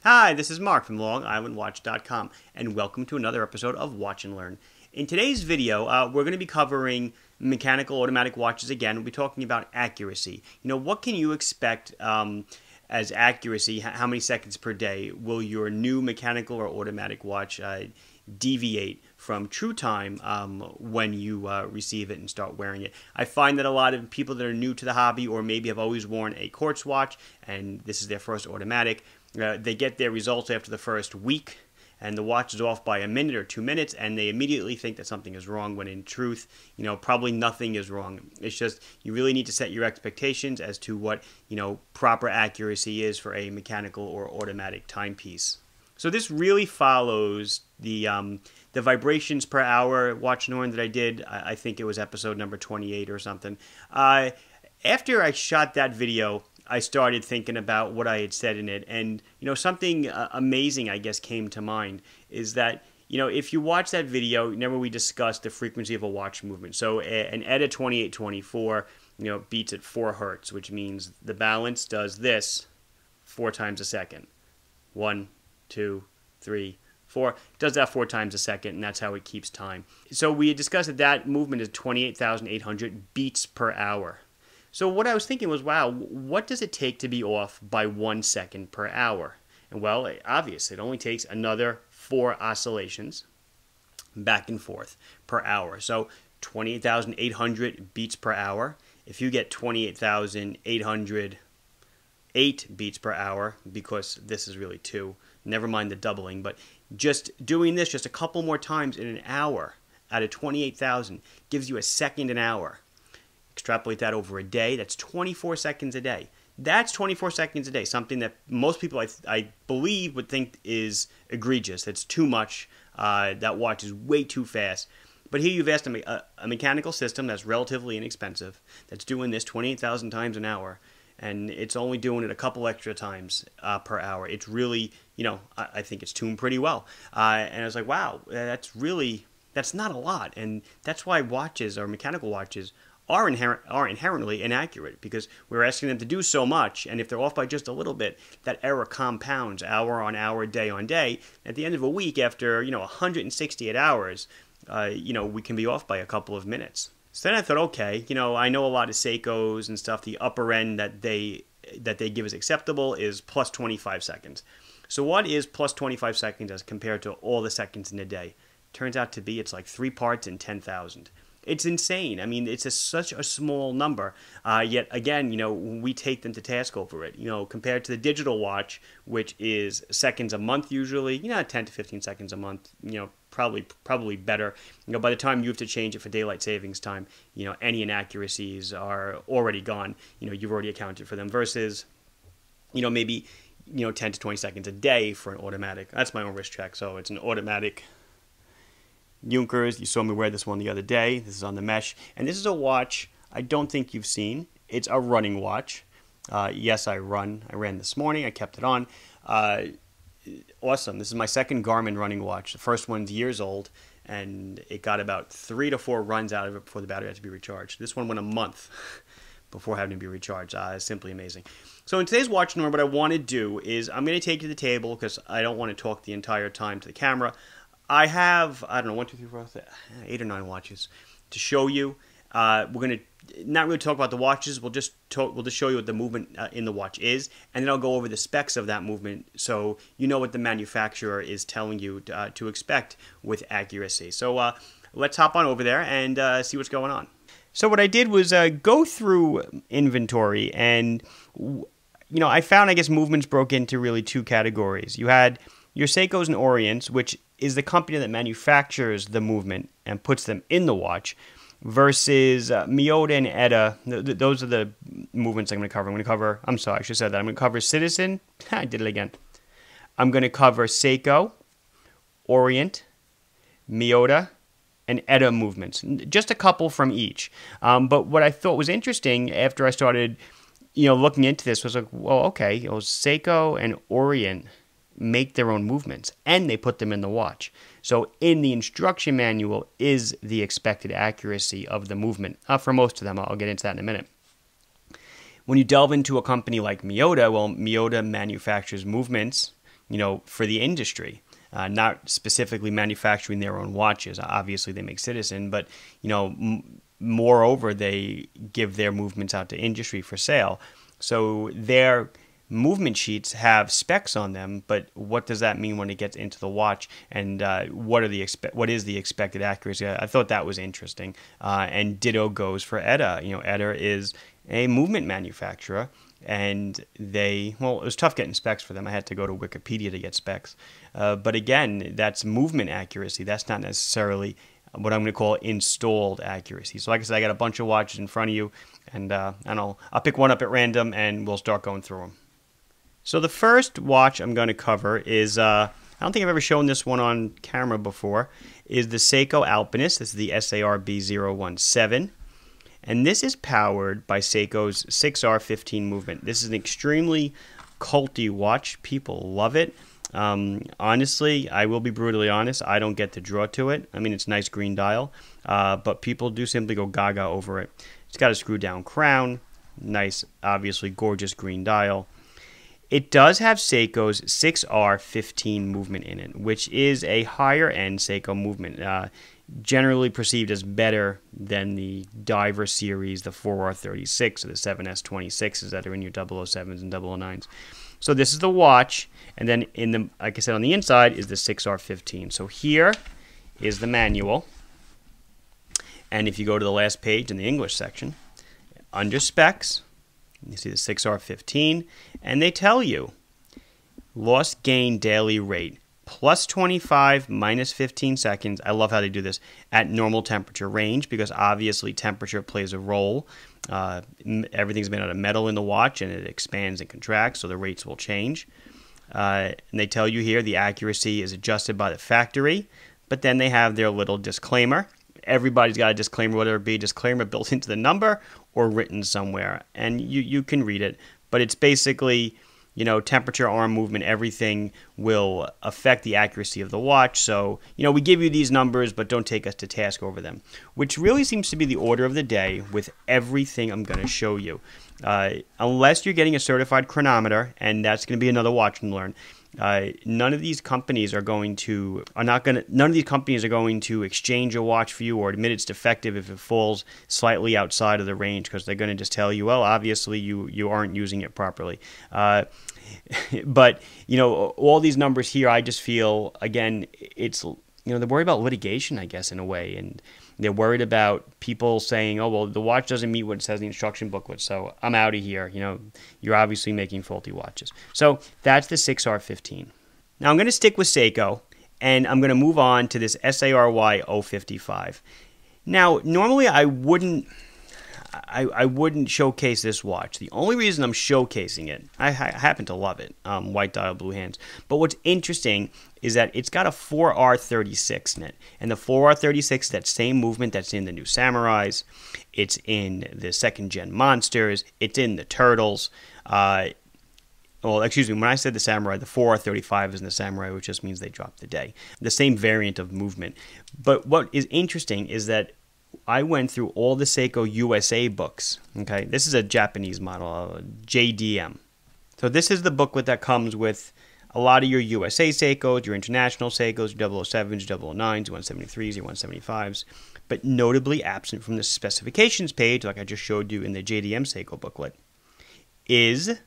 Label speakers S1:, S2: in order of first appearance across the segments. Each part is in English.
S1: Hi, this is Mark from LongIslandWatch.com, and welcome to another episode of Watch and Learn. In today's video, we're going to be covering mechanical automatic watches again. We'll be talking about accuracy. What can you expect as accuracy? How many seconds per day will your new mechanical or automatic watch deviate from true time when you receive it and start wearing it? I find that a lot of people that are new to the hobby, or maybe have always worn a quartz watch and this is their first automatic, they get their results after the first week and the watch is off by a minute or 2 minutes, and they immediately think that something is wrong, when in truth, probably nothing is wrong. It's just you really need to set your expectations as to what, proper accuracy is for a mechanical or automatic timepiece. So this really follows the vibrations per hour watch and learn that I did. I think it was episode number 28 or something. After I shot that video, I started thinking about what I had said in it, and something amazing, I guess, came to mind. Is that if you watch that video, remember we discussed the frequency of a watch movement. So an ETA 2824 beats at 4 hertz, which means the balance does this 4 times a second. 1, 2, 3, 4. It does that 4 times a second, and that's how it keeps time. So we had discussed that that movement is 28,800 beats per hour. So what I was thinking was, wow, what does it take to be off by 1 second per hour? And well, obvious, it only takes another 4 oscillations back and forth per hour. So 28,800 beats per hour. If you get 28,808 beats per hour, because this is really 2, never mind the doubling, but just doing this just a couple more times in an hour out of 28,000 gives you a second an hour. Extrapolate that over a day, that's 24 seconds a day. That's 24 seconds a day, something that most people, I believe, would think is egregious. That's too much. That watch is way too fast. But here you've asked a mechanical system that's relatively inexpensive, that's doing this 28,000 times an hour, and it's only doing it a couple extra times per hour. It's really, I think it's tuned pretty well. And I was like, wow, that's not a lot. And that's why watches, or mechanical watches, are inherently inaccurate, because we're asking them to do so much, and if they're off by just a little bit, that error compounds hour on hour, day on day. At the end of a week, after 168 hours, we can be off by a couple of minutes. So then I thought, okay, I know a lot of Seikos and stuff. The upper end that they give as acceptable is plus 25 seconds. So what is plus 25 seconds as compared to all the seconds in a day? Turns out to be it's like 3 parts in 10,000. It's insane. I mean, it's such a small number. Yet again, we take them to task over it. Compared to the digital watch, which is seconds a month usually, 10 to 15 seconds a month. Probably better. By the time you have to change it for daylight savings time, any inaccuracies are already gone. You've already accounted for them. Versus, maybe 10 to 20 seconds a day for an automatic. That's my own wrist check. So it's an automatic Newcomers. You saw me wear this one the other day. This is on the mesh. And this is a watch I don't think you've seen. It's a running watch. Yes, I run. I ran this morning. I kept it on. Awesome. This is my second Garmin running watch. The first one's years old, and it got about 3 to 4 runs out of it before the battery had to be recharged. This one went a month before having to be recharged. It's simply amazing. So in today's watch and learn, what I want to do is I'm going to take you to the table, because I don't want to talk the entire time to the camera. I have, 8 or 9 watches to show you. We're going to not really talk about the watches. We'll just show you what the movement in the watch is, and then I'll go over the specs of that movement, so you know what the manufacturer is telling you to expect with accuracy. So let's hop on over there and see what's going on. So what I did was go through inventory, and I found, I guess, movements broke into really 2 categories. You had your Seikos and Orients, which is the company that manufactures the movement and puts them in the watch, versus Miyota and ETA. Those are the movements I'm going to cover. I'm sorry, I should have said that. I'm going to cover Citizen. I did it again. I'm going to cover Seiko, Orient, Miyota, and ETA movements. Just a couple from each. But what I thought was interesting after I started, looking into this was like, well, okay, Seiko and Orient make their own movements, and they put them in the watch. So in the instruction manual is the expected accuracy of the movement. For most of them, I'll get into that in a minute. When you delve into a company like Miyota, well, Miyota manufactures movements, for the industry. Not specifically manufacturing their own watches. Obviously, they make Citizen, but moreover, they give their movements out to industry for sale. So their movement sheets have specs on them, but what does that mean when it gets into the watch, and what is the expected accuracy? I thought that was interesting. And ditto goes for ETA. ETA is a movement manufacturer, and it was tough getting specs for them. I had to go to Wikipedia to get specs. But again, that's movement accuracy. That's not necessarily what I'm going to call installed accuracy. So like I said, I got a bunch of watches in front of you, and I'll pick one up at random, and we'll start going through them. So the first watch I'm going to cover is, I don't think I've ever shown this one on camera before, is the Seiko Alpinist. This is the SARB017. And this is powered by Seiko's 6R15 movement. This is an extremely culty watch. People love it. Honestly, I will be brutally honest, I don't get the draw to it. I mean, it's a nice green dial, but people do simply go gaga over it. It's got a screw down crown, nice, obviously gorgeous green dial. It does have Seiko's 6R15 movement in it, which is a higher end Seiko movement, generally perceived as better than the Diver series, the 4R36 or the 7S26s that are in your 007s and 009s. So this is the watch, and then like I said, on the inside is the 6R15. So here is the manual, and if you go to the last page in the English section, under specs, you see the 6R15, and they tell you lost gain daily rate plus 25 minus 15 seconds. I love how they do this at normal temperature range, because obviously temperature plays a role. Everything's made out of metal in the watch, and it expands and contracts, so the rates will change. And they tell you here the accuracy is adjusted by the factory, but then they have their little disclaimer. Everybody's got a disclaimer, whether it be a disclaimer built into the number or written somewhere, and you can read it. But it's basically, temperature, arm movement, everything will affect the accuracy of the watch. So, we give you these numbers, but don't take us to task over them, which really seems to be the order of the day with everything I'm going to show you. Unless you're getting a certified chronometer, and that's going to be another watch and learn. None of these companies are going to exchange a watch for you or admit it's defective if it falls slightly outside of the range, because they're going to just tell you, well, obviously you aren't using it properly. But all these numbers here, I just feel, again, it's they're worried about litigation, I guess, in a way, and they're worried about people saying, oh, well, the watch doesn't meet what it says in the instruction booklet, so I'm out of here. You're obviously making faulty watches. So that's the 6R15. Now I'm going to stick with Seiko, and I'm going to move on to this SARY 055. Now, normally I wouldn't showcase this watch. The only reason I'm showcasing it, I happen to love it, white dial, blue hands. But what's interesting is that it's got a 4R36 in it. And the 4R36, that same movement that's in the new Samurais, it's in the second gen Monsters, it's in the Turtles. When I said the Samurai, the 4R35 is in the Samurai, which just means they dropped the day. The same variant of movement. But what is interesting is that I went through all the Seiko USA books. Okay, this is a Japanese model, JDM. So this is the booklet that comes with a lot of your USA Seikos, your international Seikos, your 007s, your 009s, your 173s, your 175s, but notably absent from the specifications page, like I just showed you in the JDM Seiko booklet, is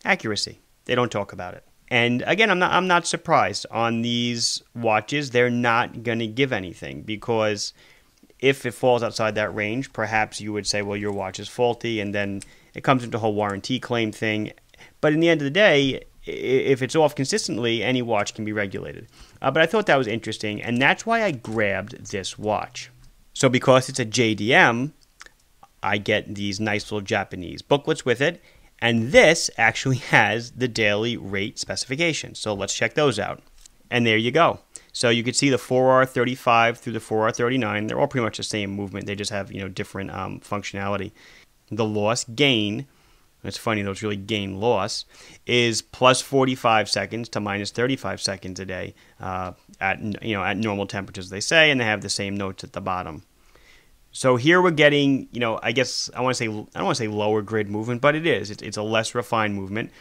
S1: accuracy. They don't talk about it. And again, I'm not surprised. On these watches, they're not going to give anything, because if it falls outside that range, perhaps you would say, well, your watch is faulty, and then it comes into a whole warranty claim thing. But in the end of the day, if it's off consistently, any watch can be regulated. But I thought that was interesting, and that's why I grabbed this watch. So because it's a JDM, I get these nice little Japanese booklets with it, and this actually has the daily rate specifications. So let's check those out. And there you go. So you can see the 4R35 through the 4R39. They're all pretty much the same movement. They just have different functionality. The loss gain, it's funny though, it's really gain loss, is plus 45 seconds to minus 35 seconds a day at normal temperatures, they say, and they have the same notes at the bottom. So here we're getting, I guess I don't want to say lower grid movement, but it is. It's a less refined movement.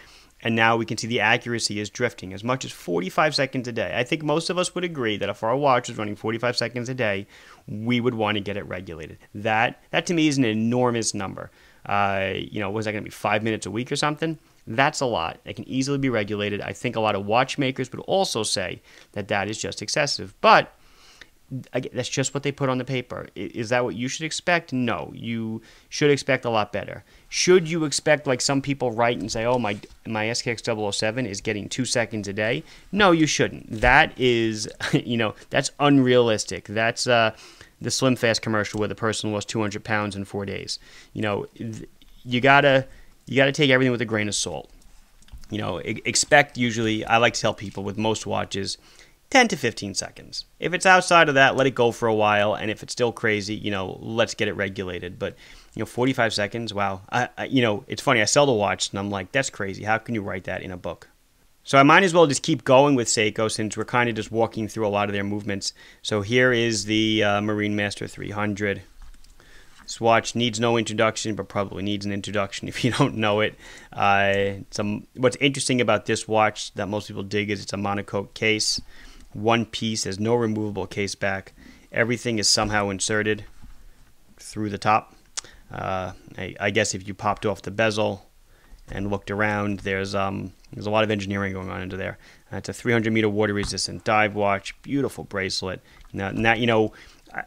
S1: And now we can see the accuracy is drifting as much as 45 seconds a day. I think most of us would agree that if our watch is running 45 seconds a day, we would want to get it regulated. That to me is an enormous number. Was that going to be 5 minutes a week or something? That's a lot. It can easily be regulated. I think a lot of watchmakers would also say that that is just excessive. But that's just what they put on the paper. Is that what you should expect? No. You should expect a lot better. Should you expect, like some people write and say, oh, my SKX 007 is getting 2 seconds a day? No, you shouldn't. That is, that's unrealistic. That's the Slim Fast commercial where the person lost 200 pounds in 4 days. You gotta take everything with a grain of salt. Expect usually, I like to tell people with most watches, 10 to 15 seconds. If it's outside of that, let it go for a while. And if it's still crazy, let's get it regulated. But, 45 seconds, wow. It's funny. I sell the watch and I'm like, that's crazy. How can you write that in a book? So I might as well just keep going with Seiko since we're kind of just walking through a lot of their movements. So here is the Marine Master 300. This watch needs no introduction, but probably needs an introduction if you don't know it. What's interesting about this watch that most people dig is it's a monocoque case. One piece, there's no removable case back. Everything is somehow inserted through the top. I guess if you popped off the bezel and looked around, there's a lot of engineering going on into there. It's a 300-meter water-resistant dive watch, beautiful bracelet. Now,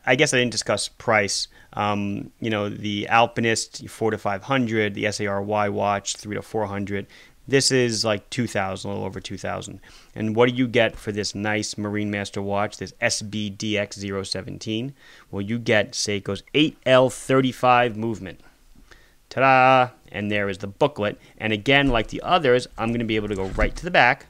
S1: I guess I didn't discuss price. The Alpinist 400 to 500, the SARY watch 300 to 400. This is like 2,000, a little over 2,000. And what do you get for this nice Marine Master watch, this SBDX017? Well, you get Seiko's 8L35 movement. Ta-da! And there is the booklet. And again, like the others, I'm going to be able to go right to the back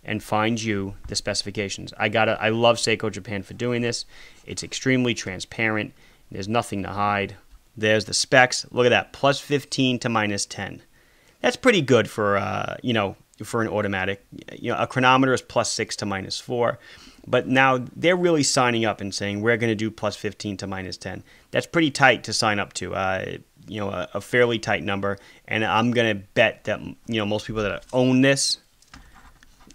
S1: and find you the specifications. I love Seiko Japan for doing this. It's extremely transparent. There's nothing to hide. There's the specs. Look at that, plus 15 to minus 10. That's pretty good for for an automatic. A chronometer is plus 6 to minus 4. But now they're really signing up and saying we're going to do plus 15 to minus 10. That's pretty tight to sign up to. A fairly tight number. And I'm going to bet that most people that own this,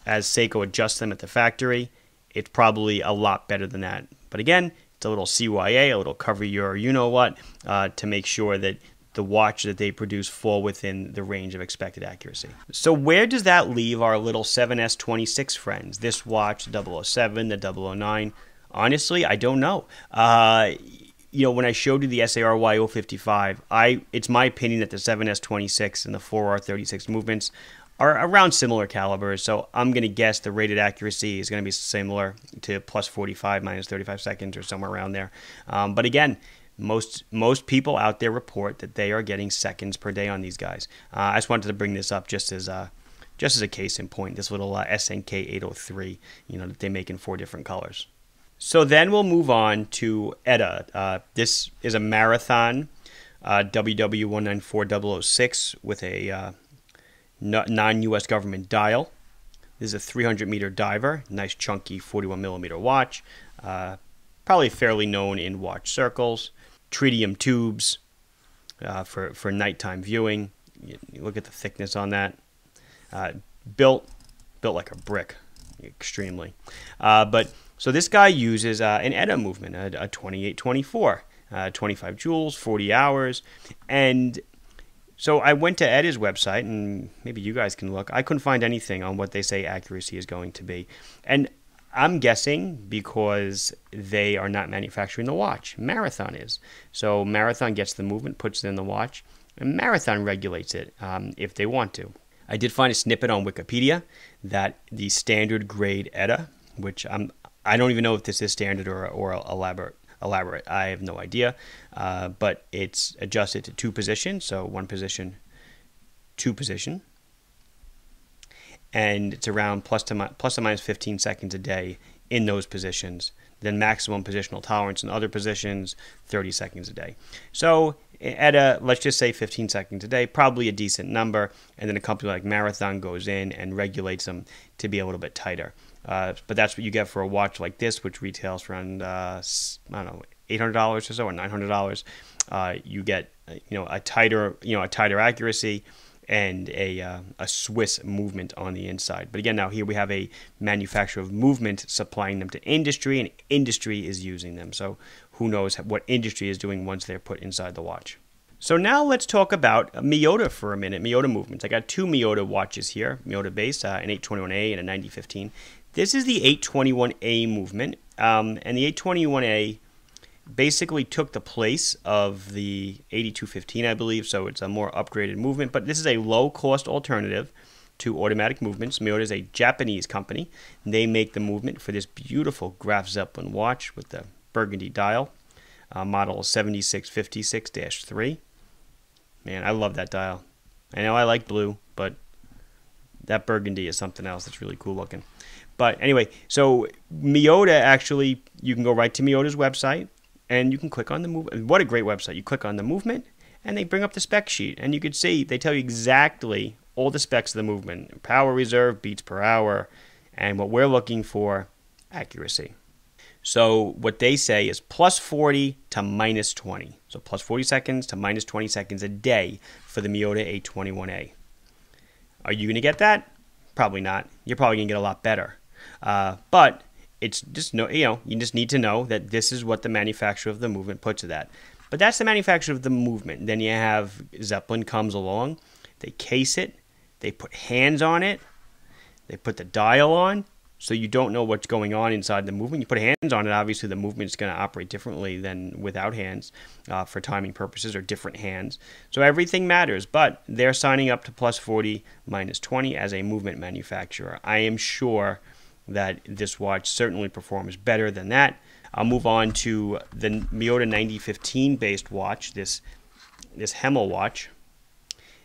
S1: as Seiko adjusts them at the factory, it's probably a lot better than that. But again, it's a little CYA, a little cover your you-know-what, to make sure that the watch that they produce fall within the range of expected accuracy. So where does that leave our little 7S26 friends? This watch, the 007, the 009? Honestly, I don't know. When I showed you the SARY 055, it's my opinion that the 7S26 and the 4R36 movements are around similar calibers, so I'm going to guess the rated accuracy is going to be similar to plus 45, minus 35 seconds, or somewhere around there. But again, most people out there report that they are getting seconds per day on these guys. I just wanted to bring this up just as a case in point, this little SNK 803, that they make in 4 different colors. So then we'll move on to ETA. This is a Marathon WW194006 with a non-U.S. government dial. This is a 300-meter diver, nice chunky 41-millimeter watch, probably fairly known in watch circles. Tritium tubes for nighttime viewing. You look at the thickness on that. Built like a brick, extremely. So this guy uses an ETA movement, a 2824, 25 joules, 40 hours, and so I went to ETA's website, and maybe you guys can look. I couldn't find anything on what they say accuracy is going to be. And I'm guessing because they are not manufacturing the watch. Marathon is. So Marathon gets the movement, puts it in the watch, and Marathon regulates it if they want to. I did find a snippet on Wikipedia that the standard grade ETA, which I don't even know if this is standard or elaborate. I have no idea, but it's adjusted to 2 positions, so 1 position, 2 position, and it's around plus or minus 15 seconds a day in those positions. Then maximum positional tolerance in other positions, 30 seconds a day. So at let's just say 15 seconds a day, probably a decent number, and then a company like Marathon goes in and regulates them to be a little bit tighter. But that's what you get for a watch like this, which retails for around $800 or so, or $900. You get a tighter accuracy, and a Swiss movement on the inside. But again, now here we have a manufacturer of movement supplying them to industry, and industry is using them. So who knows what industry is doing once they're put inside the watch. So now let's talk about Miyota for a minute, Miyota movements. I got two Miyota watches here, Miyota base, an 821A and a 9015. This is the 821A movement, and the 821A basically took the place of the 8215, I believe, so it's a more upgraded movement, but this is a low-cost alternative to automatic movements. Miyota is a Japanese company. They make the movement for this beautiful Graf Zeppelin watch with the burgundy dial, model 7656-3. Man, I love that dial. I know I like blue, but that burgundy is something else that's really cool looking. But anyway, so Miyota actually, you can go right to Miyota's website, and you can click on the movement. What a great website. You click on the movement, and they bring up the spec sheet. And you can see, they tell you exactly all the specs of the movement. Power reserve, beats per hour, and what we're looking for, accuracy. So what they say is plus 40 to minus 20. So plus 40 seconds to minus 20 seconds a day for the Miyota 821A. Are you going to get that? Probably not. You're probably going to get a lot better. But it's just you just need to know that this is what the manufacturer of the movement puts it at. But that's the manufacturer of the movement. Then you have Zeppelin comes along, they case it, they put hands on it, they put the dial on, so you don't know what's going on inside the movement. You put hands on it, obviously the movement is going to operate differently than without hands for timing purposes, or different hands. So everything matters, but they're signing up to plus 40, minus 20 as a movement manufacturer. I am sure that this watch certainly performs better than that. I'll move on to the Miyota 9015 based watch, this Hemel watch.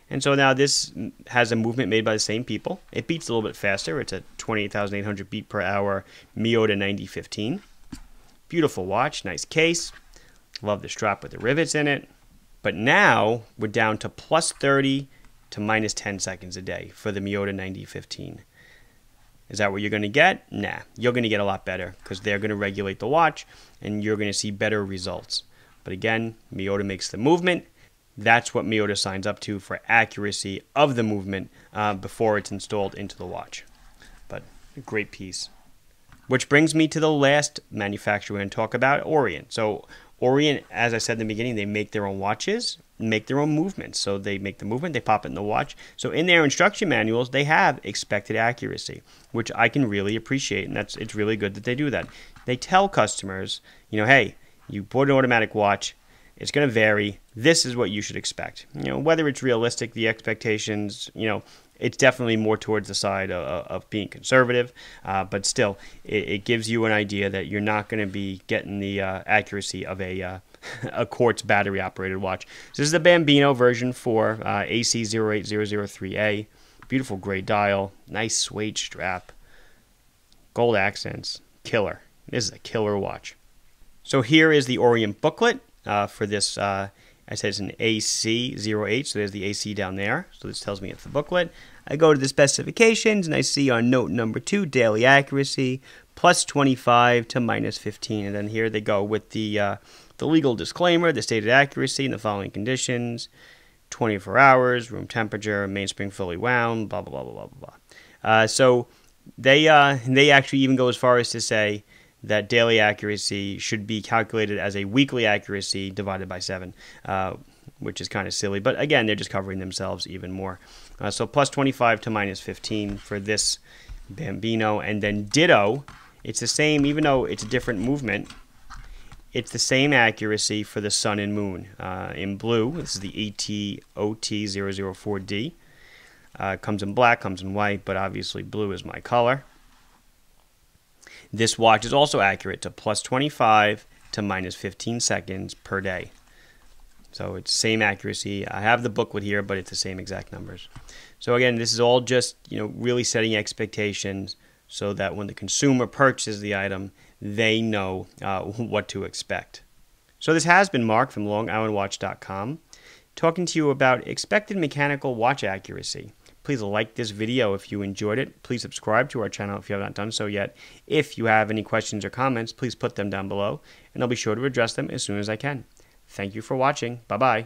S1: And so now this has a movement made by the same people. It beats a little bit faster. It's a 28,800 beat per hour Miyota 9015. Beautiful watch, nice case. Love the strap with the rivets in it. But now we're down to plus 30 to minus 10 seconds a day for the Miyota 9015. Is that what you're going to get? Nah, you're going to get a lot better because they're going to regulate the watch and you're going to see better results. But again, Miyota makes the movement. That's what Miyota signs up to for accuracy of the movement before it's installed into the watch. But a great piece. Which brings me to the last manufacturer we're going to talk about, Orient. So Orient, as I said in the beginning, they make their own watches, make their own movements. So they make the movement, they pop it in the watch. So in their instruction manuals, they have expected accuracy, which I can really appreciate, and it's really good that they do that. They tell customers, hey, you bought an automatic watch, it's going to vary. This is what you should expect. Whether it's realistic, the expectations, it's definitely more towards the side of being conservative, but still, it gives you an idea that you're not going to be getting the accuracy of a quartz battery-operated watch. So this is the Bambino version 4, AC08003A. Beautiful gray dial, nice suede strap, gold accents, killer. This is a killer watch. So here is the Orient booklet for this. I said it's an AC08, so there's the AC down there. So this tells me it's the booklet. I go to the specifications, and I see on note number 2, daily accuracy, plus 25 to minus 15. And then here they go with the legal disclaimer, the stated accuracy in the following conditions, 24 hours, room temperature, mainspring fully wound, blah, blah, blah, blah, blah, blah. So they actually even go as far as to say that daily accuracy should be calculated as a weekly accuracy divided by 7, which is kind of silly. But again, they're just covering themselves even more. So plus 25 to minus 15 for this Bambino. And then ditto, it's the same, even though it's a different movement, it's the same accuracy for the sun and moon. In blue, this is the ETOT004D. Comes in black, comes in white, but obviously blue is my color. This watch is also accurate to plus 25 to minus 15 seconds per day. So it's same accuracy. I have the booklet here, but it's the same exact numbers. So again, this is all just really setting expectations so that when the consumer purchases the item, they know what to expect. So this has been Mark from LongIslandWatch.com talking to you about expected mechanical watch accuracy. Please like this video if you enjoyed it. Please subscribe to our channel if you have not done so yet. If you have any questions or comments, please put them down below, and I'll be sure to address them as soon as I can. Thank you for watching. Bye-bye.